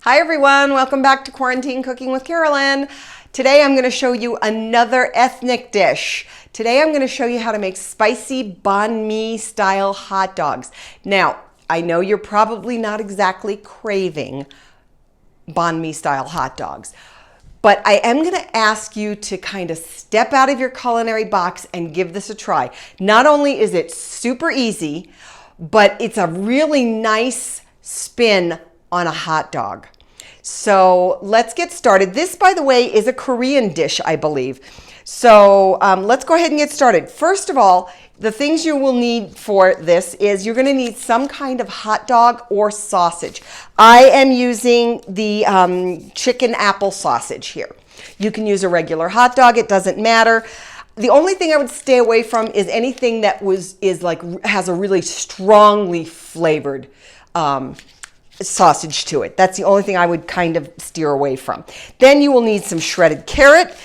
Hi everyone, welcome back to Quarantine Cooking with Carolyn. Today I'm going to show you another ethnic dish. Today I'm going to show you how to make spicy banh mi style hot dogs. Now, I know you're probably not exactly craving banh mi style hot dogs, but I am going to ask you to kind of step out of your culinary box and give this a try. Not only is it super easy, but it's a really nice spin on a hot dog. So let's get started. This, by the way, is a Korean dish, I believe. So let's go ahead and get started. First of all, the things you will need for this is you're going to need some kind of hot dog or sausage. I am using the chicken apple sausage here. You can use a regular hot dog. It doesn't matter. The only thing I would stay away from is anything that has a really strongly flavored sausage to it. That's the only thing I would kind of steer away from. Then you will need some shredded carrot.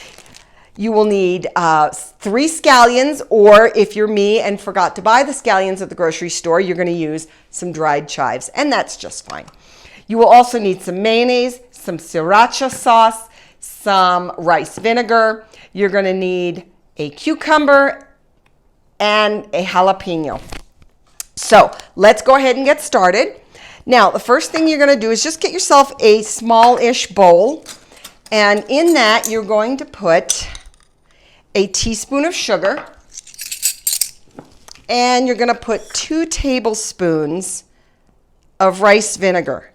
You will need 3 scallions, or if you're me and forgot to buy the scallions at the grocery store, you're going to use some dried chives, and that's just fine. You will also need some mayonnaise, some Sriracha sauce, some rice vinegar. You're going to need a cucumber and a jalapeno. So let's go ahead and get started. Now, the first thing you're going to do is just get yourself a small-ish bowl, and in that you're going to put a teaspoon of sugar, and you're going to put 2 tablespoons of rice vinegar.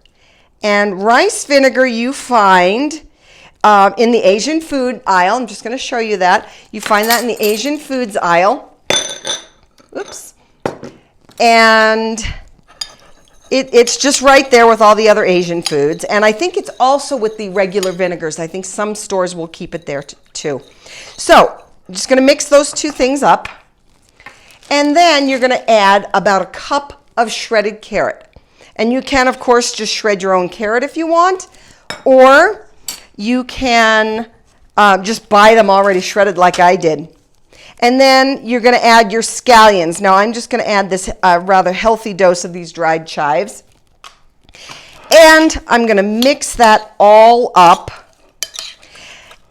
And rice vinegar you find in the Asian food aisle. I'm just going to show you that. You find that in the Asian foods aisle. Oops. And it's just right there with all the other Asian foods. And I think it's also with the regular vinegars. I think some stores will keep it there too. So I'm just going to mix those 2 things up. And then you're going to add about a cup of shredded carrot. And you can, of course, just shred your own carrot if you want. Or you can just buy them already shredded like I did. And then you're going to add your scallions. Now I'm just going to add this rather healthy dose of these dried chives. And I'm going to mix that all up.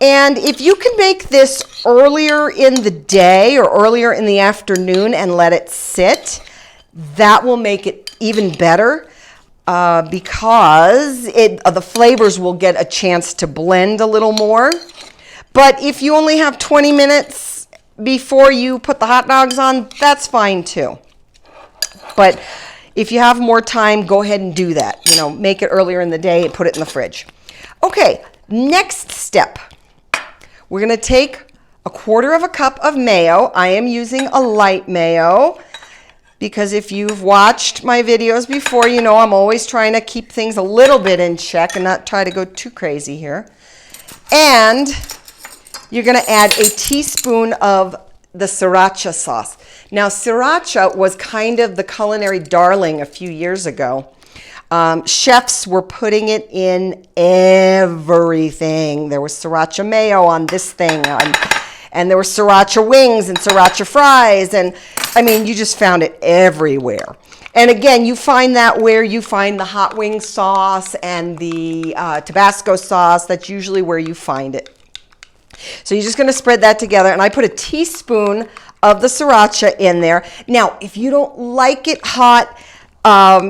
And if you can make this earlier in the day or earlier in the afternoon and let it sit, that will make it even better because the flavors will get a chance to blend a little more. But if you only have 20 minutes before you put the hot dogs on, that's fine too. But if you have more time, go ahead and do that. You know, make it earlier in the day and put it in the fridge. Okay, next step. We're going to take a 1/4 cup of mayo. I am using a light mayo because if you've watched my videos before, you know I'm always trying to keep things a little bit in check and not try to go too crazy here. And you're going to add a teaspoon of the Sriracha sauce. Now, Sriracha was kind of the culinary darling a few years ago. Chefs were putting it in everything. There was Sriracha mayo on this thing, and there were Sriracha wings and Sriracha fries, and I mean, you just found it everywhere. And again, you find that where you find the hot wing sauce and the Tabasco sauce. That's usually where you find it. So you're just going to spread that together, and I put a teaspoon of the Sriracha in there. Now, if you don't like it hot,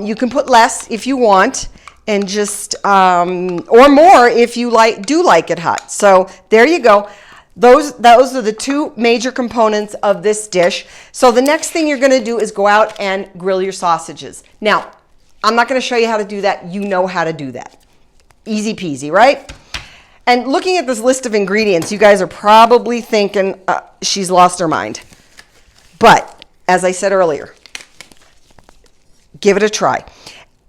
you can put less if you want, and just or more if you do like it hot. So there you go. Those are the 2 major components of this dish. So the next thing you're going to do is go out and grill your sausages. Now, I'm not going to show you how to do that. You know how to do that. Easy peasy, right? And looking at this list of ingredients, you guys are probably thinking she's lost her mind. But as I said earlier, give it a try.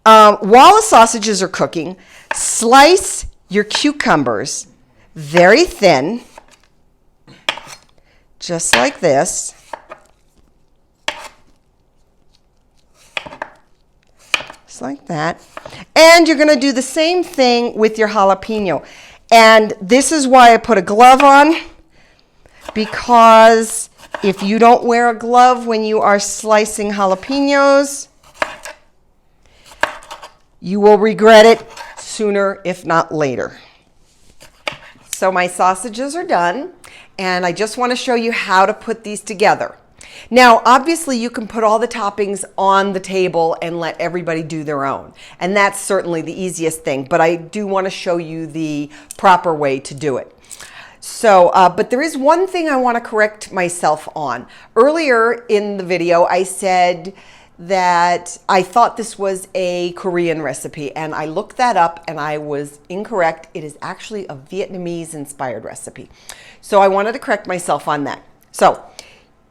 While the sausages are cooking, slice your cucumbers very thin, just like this. Just like that. And you're going to do the same thing with your jalapeno. And this is why I put a glove on, because if you don't wear a glove when you are slicing jalapenos, you will regret it sooner, if not later. So my sausages are done, and I just want to show you how to put these together. Now, obviously, you can put all the toppings on the table and let everybody do their own. And that's certainly the easiest thing, but I do want to show you the proper way to do it. So, but there is one thing I want to correct myself on. Earlier in the video, I said that I thought this was a Korean recipe, and I looked that up and I was incorrect. It is actually a Vietnamese inspired recipe. So I wanted to correct myself on that. So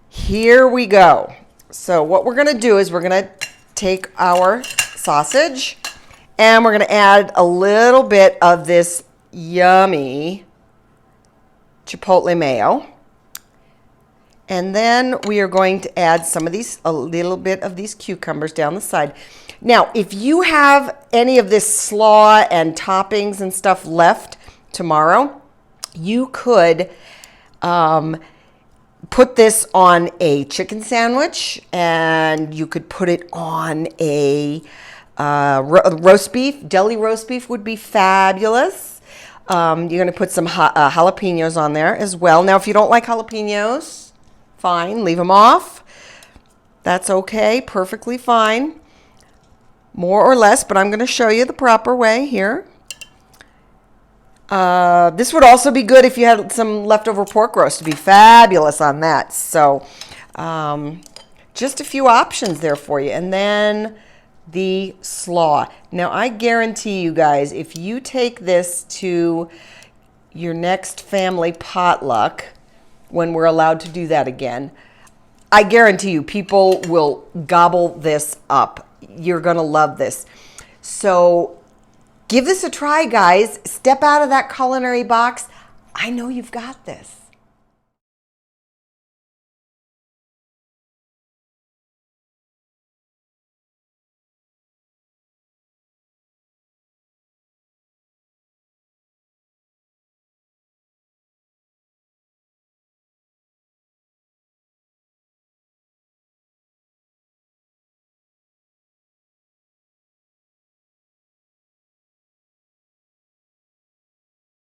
here we go. So what we're gonna do is we're gonna take our sausage and we're gonna add a little bit of this yummy chipotle mayo. And then we are going to add a little bit of these cucumbers down the side. Now, if you have any of this slaw and toppings and stuff left tomorrow, you could put this on a chicken sandwich, and you could put it on a roast beef. Deli roast beef would be fabulous. You're going to put some jalapeños on there as well. Now, if you don't like jalapeños, fine, leave them off. That's okay, perfectly fine. More or less, but I'm going to show you the proper way here. This would also be good if you had some leftover pork roast. To be fabulous on that. So just a few options there for you. And then the slaw. Now, I guarantee you guys, if you take this to your next family potluck, when we're allowed to do that again, I guarantee you people will gobble this up. You're going to love this. So give this a try, guys. Step out of that culinary box. I know you've got this.